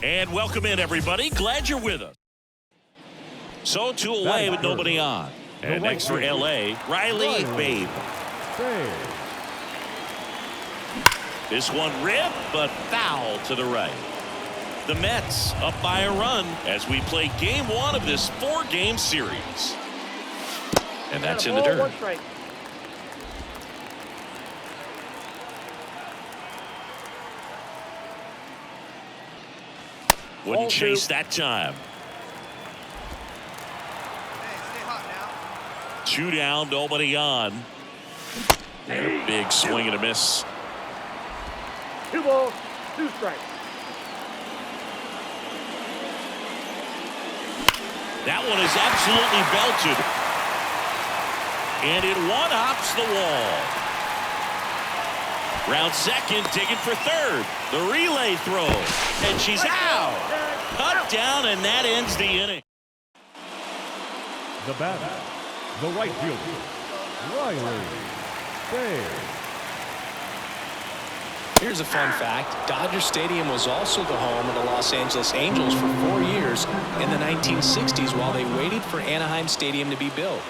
And welcome in, everybody. Glad you're with us. So 2 away with nobody on. And next for L.A., Riley Babe. This one ripped, but foul to the right. The Mets up by a run as we play game 1 of this 4-game series. And that's in the dirt. Wouldn't chase that time. 2 down, nobody on. And a big swing and a miss. 2 balls, 2 strikes. That one is absolutely belted. And it one-hops the wall. Round second, digging for third. The relay throw. And she's out. Cut down, and that ends the inning. The batter, the right fielder, Riley Babe. Here's a fun fact. Dodger Stadium was also the home of the Los Angeles Angels for 4 years in the 1960s while they waited for Anaheim Stadium to be built.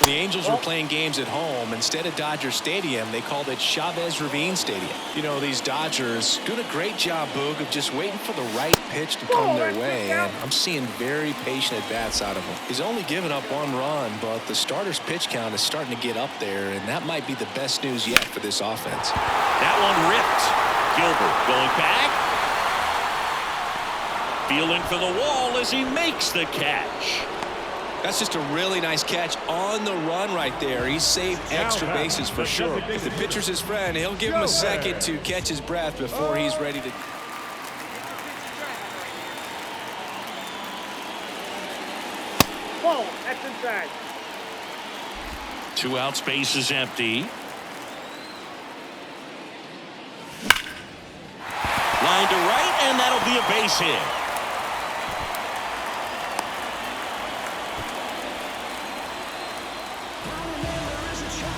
When the Angels were playing games at home, instead of Dodger Stadium, they called it Chavez Ravine Stadium. You know, these Dodgers doing a great job, Boog, of just waiting for the right pitch to come their way, and I'm seeing very patient at-bats out of him. He's only given up 1 run, but the starter's pitch count is starting to get up there, and that might be the best news yet for this offense. That one ripped. Gilbert going back. Feeling for the wall as he makes the catch. That's just a really nice catch on the run right there. He saved extra bases for sure. If the pitcher's his friend, he'll give him a second to catch his breath before he's ready to. Ball, that's inside. 2 out, space is empty. Line to right, and that'll be a base hit.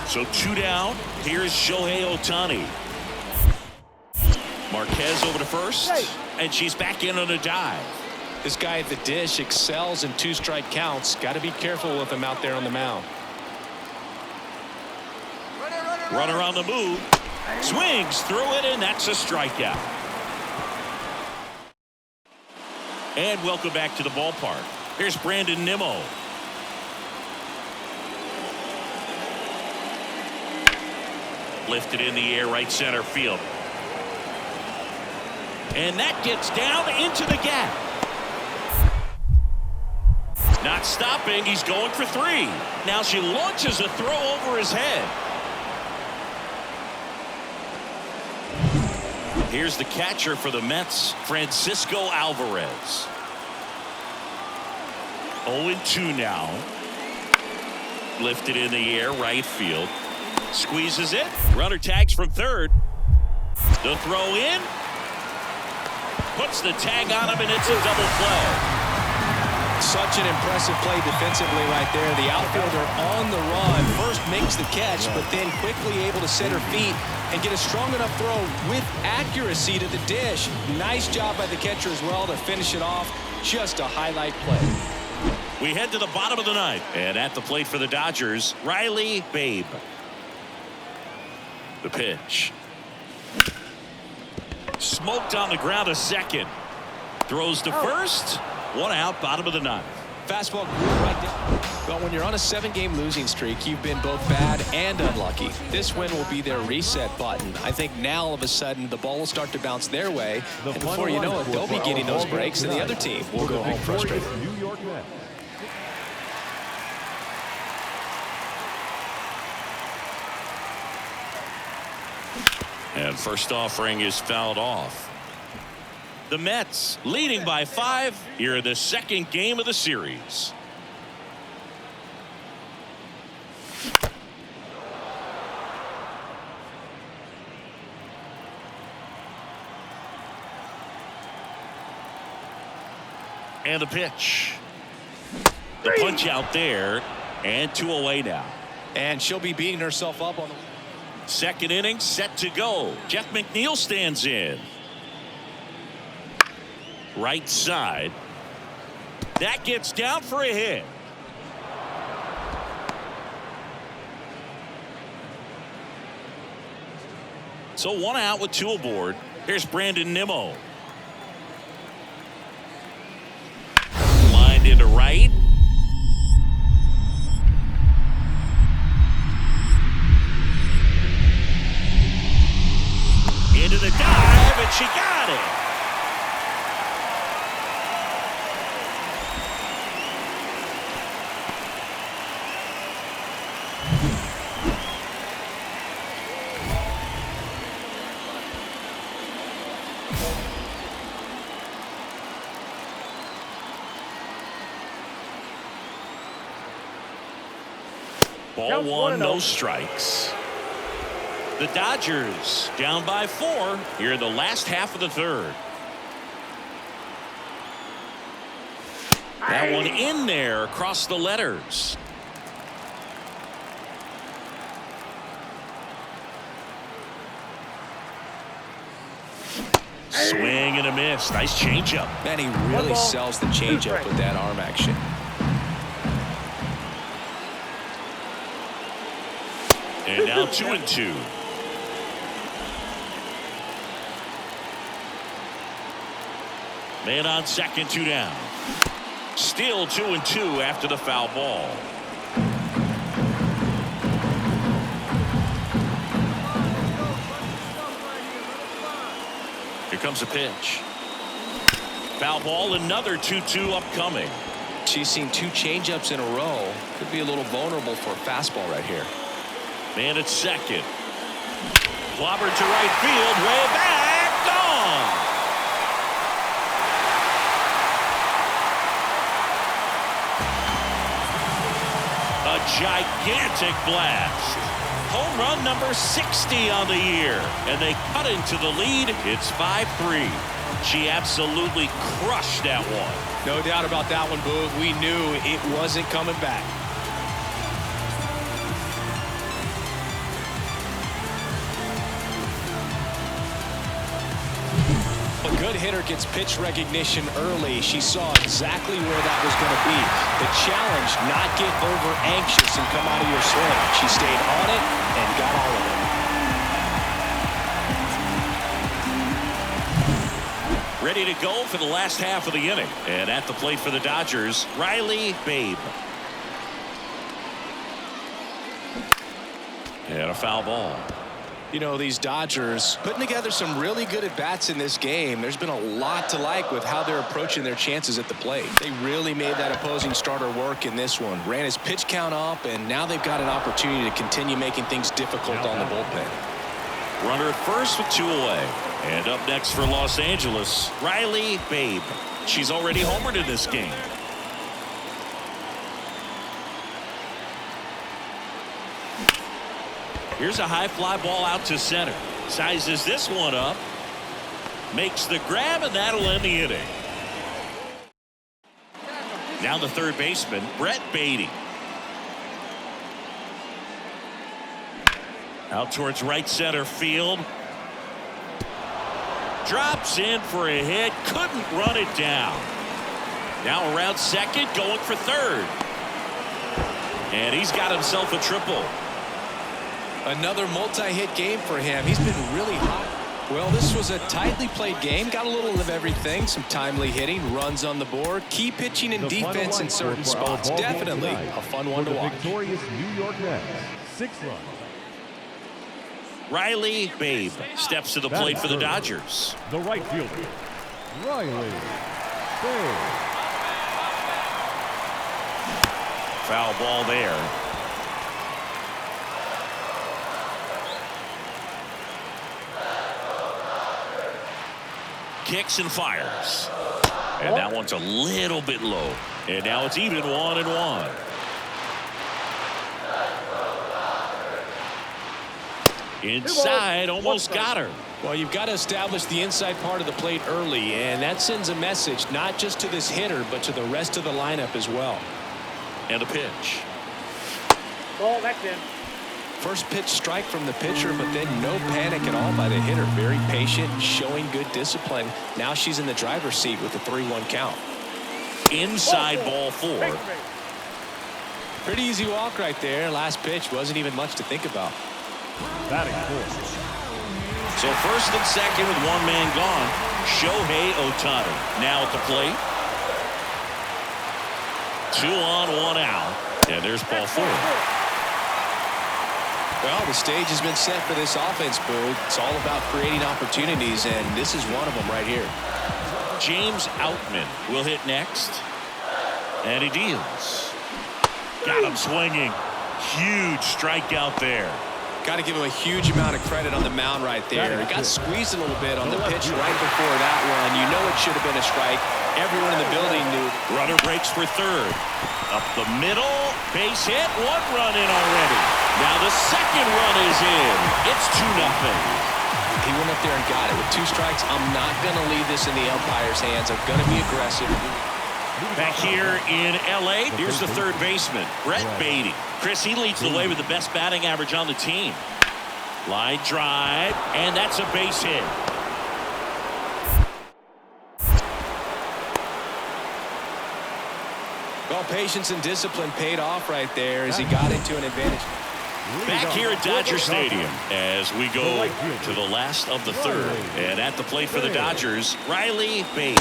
So 2 down. Here's Shohei Ohtani. Marquez over to first, and she's back in on a dive. This guy at the dish excels in 2-strike counts. Got to be careful with him out there on the mound. Runner on the move. Swings through it, and that's a strikeout. And welcome back to the ballpark. Here's Brandon Nimmo. Lifted in the air, right center field. And that gets down into the gap. Not stopping, he's going for 3. Now she launches a throw over his head. Here's the catcher for the Mets, Francisco Alvarez. 0-2 now. Lifted in the air, right field. Squeezes it. Runner tags from third. The throw in. Puts the tag on him, and it's a double play. Such an impressive play defensively right there. The outfielder on the run first makes the catch, but then quickly able to set her feet and get a strong enough throw with accuracy to the dish. Nice job by the catcher as well to finish it off. Just a highlight play. We head to the bottom of the 9th, and at the plate for the Dodgers, Riley Babe. The pitch. Smoked on the ground, a second. Throws to first. 1 out, bottom of the 9th. Fastball right there. Well, when you're on a 7-game losing streak, you've been both bad and unlucky. This win will be their reset button. I think now all of a sudden the ball will start to bounce their way, and before you know it, they'll be getting those breaks, and the other team will go home frustrated. New York Mets. And first offering is fouled off. The Mets leading by 5 here in the 2nd game of the series. And the pitch. The punch out there, and 2 away now. And she'll be beating herself up on the 2nd inning set to go. Jeff McNeil stands in. Right side. That gets down for a hit. So 1 out with 2 aboard. Here's Brandon Nimmo. Lined into right. Into the dive, and she got it. Ball 1, no strikes. The Dodgers down by 4 here in the last half of the 3rd. That one in there across the letters. Swing and a miss. Nice changeup. Man, he really sells the changeup with that arm action. And now 2-2. Man on second, 2 down. Still 2-2 after the foul ball. Here comes a pitch. Foul ball, another 2-2 upcoming. She's seen 2 changeups in a row. Could be a little vulnerable for a fastball right here. Man at second. Clobbered to right field, way back, gone. A gigantic blast. Home run number 60 on the year, and they cut into the lead. It's 5-3. She absolutely crushed that one. No doubt about that one, Boog. We knew it wasn't coming back. A good hitter gets pitch recognition early. She saw exactly where that was going to be. The challenge, not get over anxious and come out of your swing. She stayed on it and got all of it. Ready to go for the last half of the inning. And at the plate for the Dodgers, Riley Babe. And a foul ball. You know, these Dodgers putting together some really good at-bats in this game. There's been a lot to like with how they're approaching their chances at the plate. They really made that opposing starter work in this one. Ran his pitch count up, and now they've got an opportunity to continue making things difficult on the bullpen. Runner at first with 2 away. And up next for Los Angeles, Riley Babe. She's already homered in this game. Here's a high fly ball out to center. Sizes this one up. Makes the grab, and that'll end the inning. Now the third baseman, Brett Beatty. Out towards right center field. Drops in for a hit. Couldn't run it down. Now around second, going for third. And he's got himself a triple. Another multi-hit game for him. He's been really hot. Well, this was a tightly played game. Got a little of everything. Some timely hitting, runs on the board, key pitching and defense in certain spots. Definitely a fun one to watch. Victorious New York Mets, 6 runs. Riley Babe steps to the plate for the Dodgers. The right fielder, Riley Babe. Foul ball there. Kicks and fires. And that one's a little bit low. And now it's even 1-1. Inside, almost got her. Well, you've got to establish the inside part of the plate early, and that sends a message not just to this hitter, but to the rest of the lineup as well. And a pitch. Ball, that's in. First pitch strike from the pitcher, but then no panic at all by the hitter. Very patient, showing good discipline. Now she's in the driver's seat with the 3-1 count. Inside ball 4. Pretty easy walk right there. Last pitch wasn't even much to think about. Batting fourth. So first and second with one man gone. Shohei Ohtani now at the plate. 2 on, 1 out. And there's ball 4. Well, the stage has been set for this offense, Boo. It's all about creating opportunities, and this is one of them right here. James Outman will hit next. And he deals. Got him swinging. Huge strikeout there. Got to give him a huge amount of credit on the mound right there. He got squeezed a little bit on the pitch right before that one. You know it should have been a strike. Everyone in the building knew. Runner breaks for third. Up the middle. Base hit. 1 run in already. Now the second run is in. It's 2-0. He went up there and got it. With 2 strikes, I'm not going to leave this in the umpire's hands. I'm going to be aggressive. Back here in L.A., here's the third baseman, Brett Beatty. Chris, he leads the way with the best batting average on the team. Line drive, and that's a base hit. Well, patience and discipline paid off right there as he got into an advantage. Back here at Dodger Stadium as we go to the last of the third. And at the plate for the Dodgers, Riley Babe.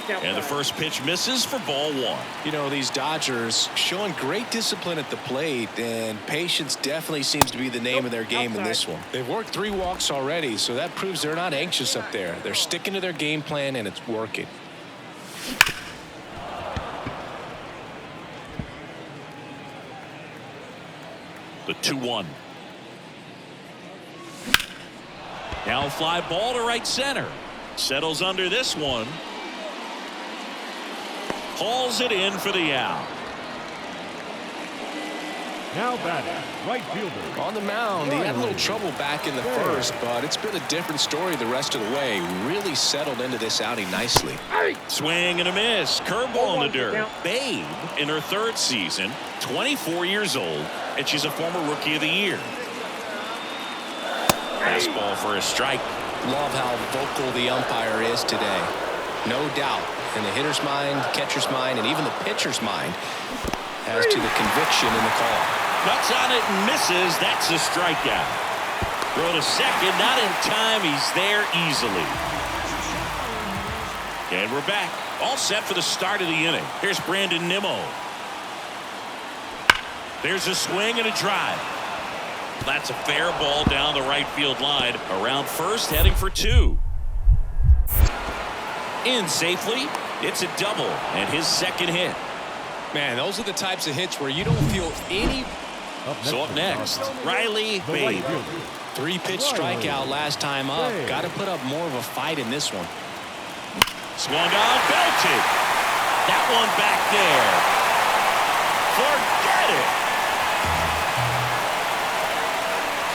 And the first pitch misses for ball 1. You know, these Dodgers showing great discipline at the plate, and patience definitely seems to be the name of their game in this one. They've worked 3 walks already, so that proves they're not anxious up there. They're sticking to their game plan, and it's working. The 2-1. Now fly ball to right center. Settles under this one. Hauls it in for the out. Now batting, right fielder. On the mound, he had a little trouble back in the first, but it's been a different story the rest of the way. Really settled into this outing nicely. Swing and a miss. Curveball in the dirt. Babe, in her 3rd season, 24 years old, and she's a former Rookie of the Year. Fastball for a strike. Love how vocal the umpire is today. No doubt, in the hitter's mind, catcher's mind, and even the pitcher's mind, as to the conviction in the call. Cuts on it and misses. That's a strikeout. Throw to second. Not in time. He's there easily. And we're back. All set for the start of the inning. Here's Brandon Nimmo. There's a swing and a drive. That's a fair ball down the right field line. Around first, heading for 2. In safely. It's a double and his 2nd hit. Man, those are the types of hits where you don't feel any. So up next, Riley Babe. 3-pitch strikeout last time up. Got to put up more of a fight in this one. Swung on, belted. That one back there. Forget it.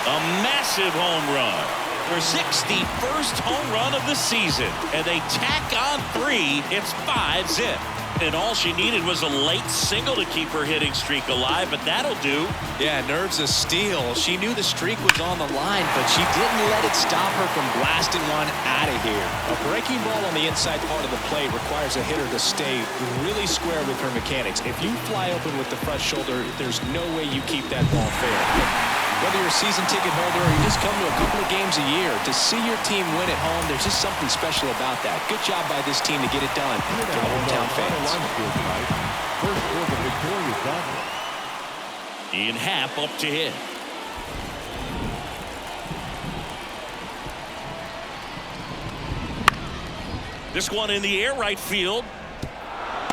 A massive home run. Her 61st home run of the season. And they tack on 3. It's 5-zip. And all she needed was a late single to keep her hitting streak alive, but that'll do. Yeah, nerves of steel. She knew the streak was on the line, but she didn't let it stop her from blasting one out of here. A breaking ball on the inside part of the plate requires a hitter to stay really square with her mechanics. If you fly open with the front shoulder, there's no way you keep that ball fair. Whether you're a season ticket holder or you just come to a couple of games a year, to see your team win at home, there's just something special about that. Good job by this team to get it done for the hometown fans. First for the victorious Dodgers. Ian Happ up to hit. This one in the air, right field.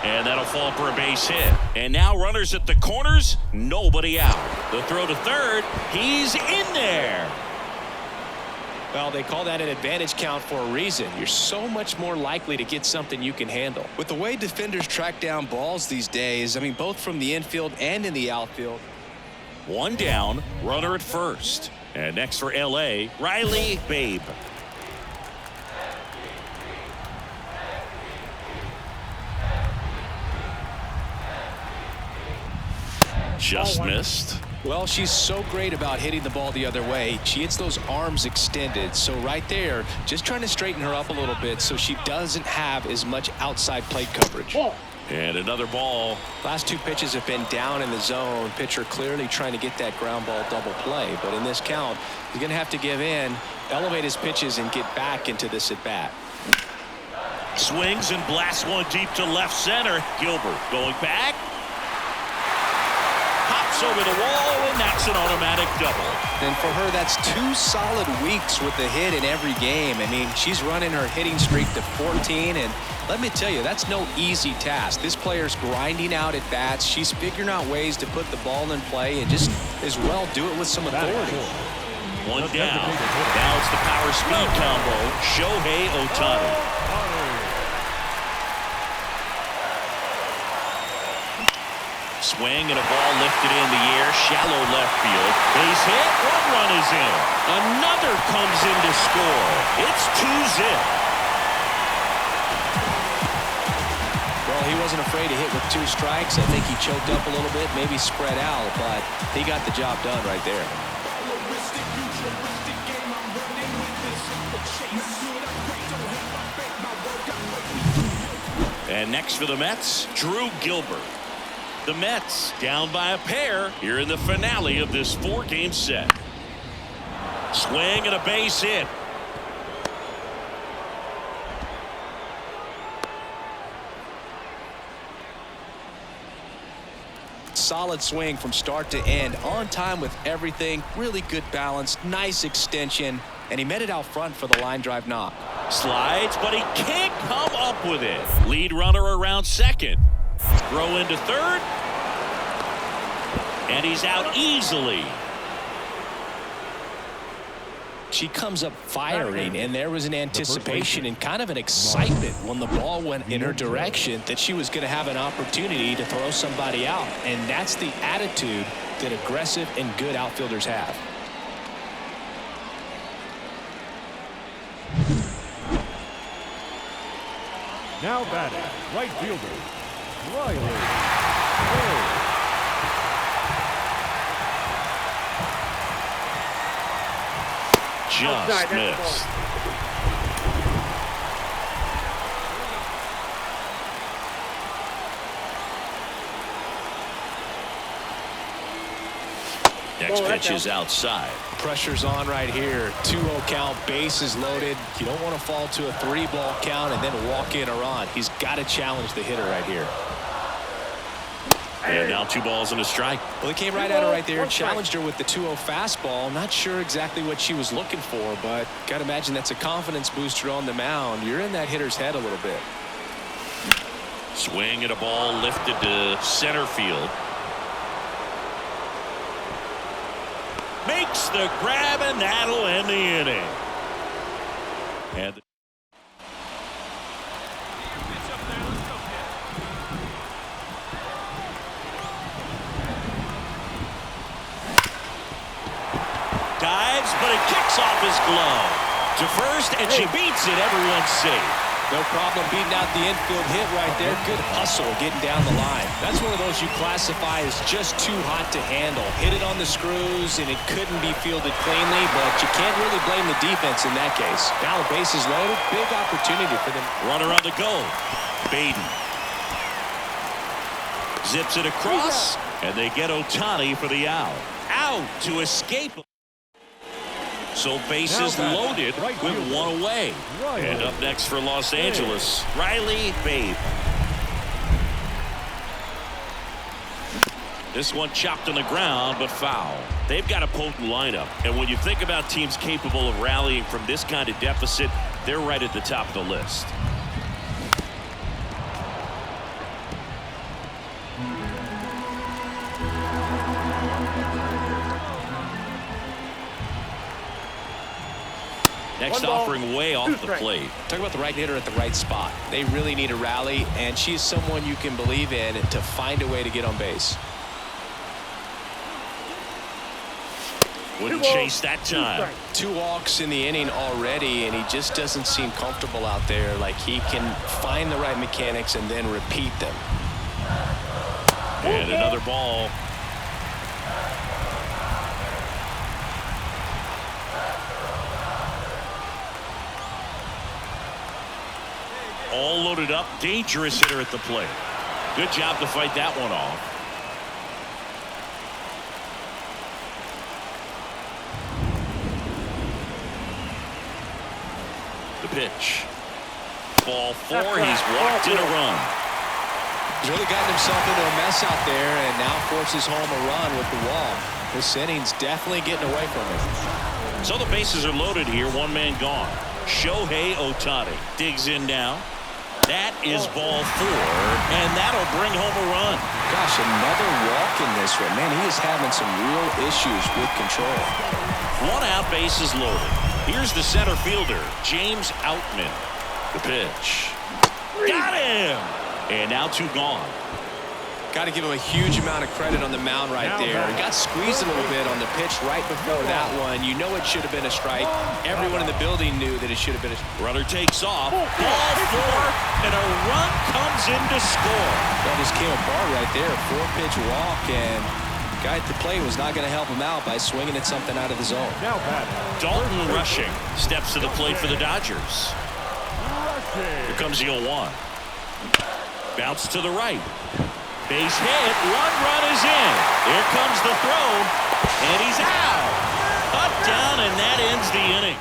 And that'll fall for a base hit. And now runners at the corners, nobody out. The throw to third, he's in there. Well, they call that an advantage count for a reason. You're so much more likely to get something you can handle. With the way defenders track down balls these days, I mean, both from the infield and in the outfield. 1 down, runner at first. And next for L.A., Riley Babe. Just missed. Well, she's so great about hitting the ball the other way. She hits those arms extended. So right there, just trying to straighten her up a little bit so she doesn't have as much outside plate coverage. And another ball. Last two pitches have been down in the zone. Pitcher clearly trying to get that ground ball double play. But in this count, he's going to have to give in, elevate his pitches, and get back into this at bat. Swings and blasts one deep to left center. Gilbert going back. Hops over the wall, and that's an automatic double. And for her, that's 2 solid weeks with the hit in every game. I mean, she's running her hitting streak to 14, and let me tell you, that's no easy task. This player's grinding out at bats. She's figuring out ways to put the ball in play and just as well do it with some authority. One down. Now it's the power speed combo. Shohei Ohtani. Swing and a ball lifted in the air, shallow left field. Base hit, 1 run is in. Another comes in to score. It's 2-zip. Well, he wasn't afraid to hit with 2 strikes. I think he choked up a little bit, maybe spread out, but he got the job done right there. And next for the Mets, Drew Gilbert. The Mets down by a pair here in the finale of this 4-game set. Swing and a base hit. Solid swing from start to end, on time with everything, really good balance, nice extension, and he met it out front for the line drive knock. Slides, but he can't come up with it. Lead runner around second. Throw into third. And he's out easily. She comes up firing, and there was an anticipation and kind of an excitement when the ball went in her direction that she was going to have an opportunity to throw somebody out. And that's the attitude that aggressive and good outfielders have. Now batting, right fielder, Riley. Just missed. Next pitch is outside. Pressure's on right here. 2-0 count, bases loaded. You don't want to fall to a 3-ball count and then walk in or on. He's got to challenge the hitter right here. And now 2 balls and a strike. Well, he came right at her right there, challenged her with the 2-0 fastball. Not sure exactly what she was looking for, but got to imagine that's a confidence booster on the mound. You're in that hitter's head a little bit. Swing and a ball lifted to center field. Makes the grab, and that'll end the inning. And dives, but it kicks off his glove to first, and she beats it. Everyone's safe. No problem beating out the infield hit right there. Good hustle getting down the line. That's one of those you classify as just too hot to handle. Hit it on the screws, and it couldn't be fielded cleanly, but you can't really blame the defense in that case. Now the bases loaded. Big opportunity for them. Runner on the go. Baden zips it across, and they get Ohtani for the out. Out to escape. So bases loaded with 1 away. And up next for Los Angeles, Riley Babe. This one chopped on the ground, but foul. They've got a potent lineup. And when you think about teams capable of rallying from this kind of deficit, they're right at the top of the list. Next offering way off the plate. Talk about the right hitter at the right spot. They really need a rally, and she's someone you can believe in to find a way to get on base. Wouldn't chase that time. 2 walks in the inning already, and he just doesn't seem comfortable out there. Like he can find the right mechanics and then repeat them. And another ball. all loaded up. Dangerous hitter at the plate. Good job to fight that one off. The pitch. Ball 4. He's walked in a run. He's really gotten himself into a mess out there and now forces home a run with the walk. This inning's definitely getting away from him. So the bases are loaded here. One man gone. Shohei Ohtani digs in now. That is ball 4, and that'll bring home a run. Gosh, another walk in this one. Man, he is having some real issues with control. 1 out, bases loaded. Here's the center fielder, James Outman. The pitch. Got him! And now 2 gone. Got to give him a huge amount of credit on the mound right there. He got squeezed a little bit on the pitch right before that one. You know it should have been a strike. Everyone in the building knew that it should have been a strike. Runner takes off. Ball 4, and a run comes in to score. That just came apart right there. 4-pitch walk, and the guy at the plate was not going to help him out by swinging at something out of the zone. Now bat. Dalton Rushing steps to the plate for the Dodgers. Here comes the 0-1. Bounce to the right. Base hit. 1 run is in. Here comes the throw. And he's out. Up, down, and that ends the inning.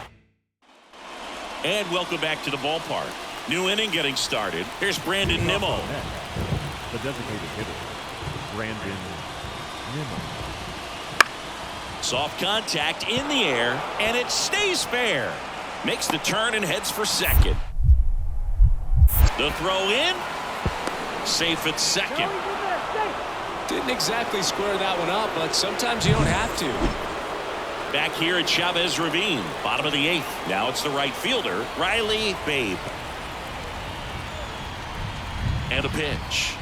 And welcome back to the ballpark. New inning getting started. Here's Brandon Nimmo. The designated hitter, Brandon Nimmo. Soft contact in the air, and it stays fair. Makes the turn and heads for second. The throw in. Safe at second. Didn't exactly square that one up, but sometimes you don't have to. Back here at Chavez Ravine, bottom of the 8th. Now it's the right fielder, Riley Babe. And a pitch.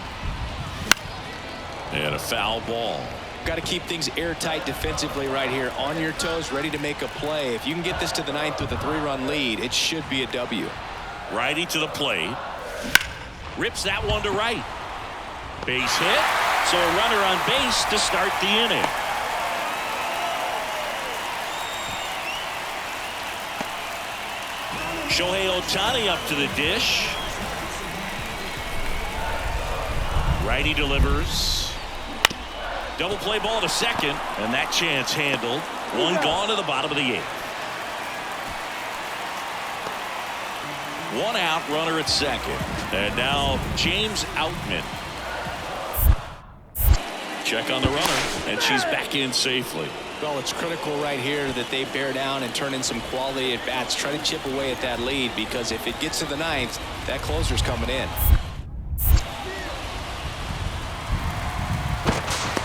And a foul ball. Got to keep things airtight defensively right here. On your toes, ready to make a play. If you can get this to the 9th with a 3-run lead, it should be a W. Righty to the plate. Rips that one to right. Base hit. So a runner on base to start the inning. Shohei Ohtani up to the dish. Righty delivers. Double play ball to second, and that chance handled. 1 gone to the bottom of the 8th. 1 out, runner at second. And now James Outman. Check on the runner, and she's back in safely. Well, it's critical right here that they bear down and turn in some quality at bats. Try to chip away at that lead, because if it gets to the 9th, that closer's coming in.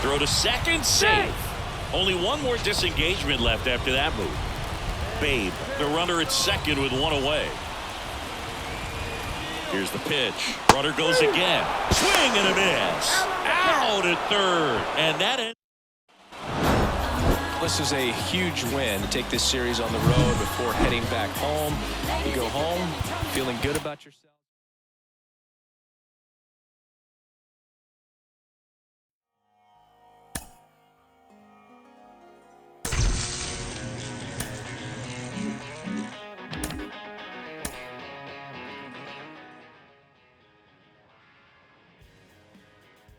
Throw to second, safe. Only 1 more disengagement left after that move. Babe, the runner at second with 1 away. Here's the pitch. Runner goes again. Swing and a miss. Out at third. And that ends. This is a huge win to take this series on the road before heading back home. You go home feeling good about yourself.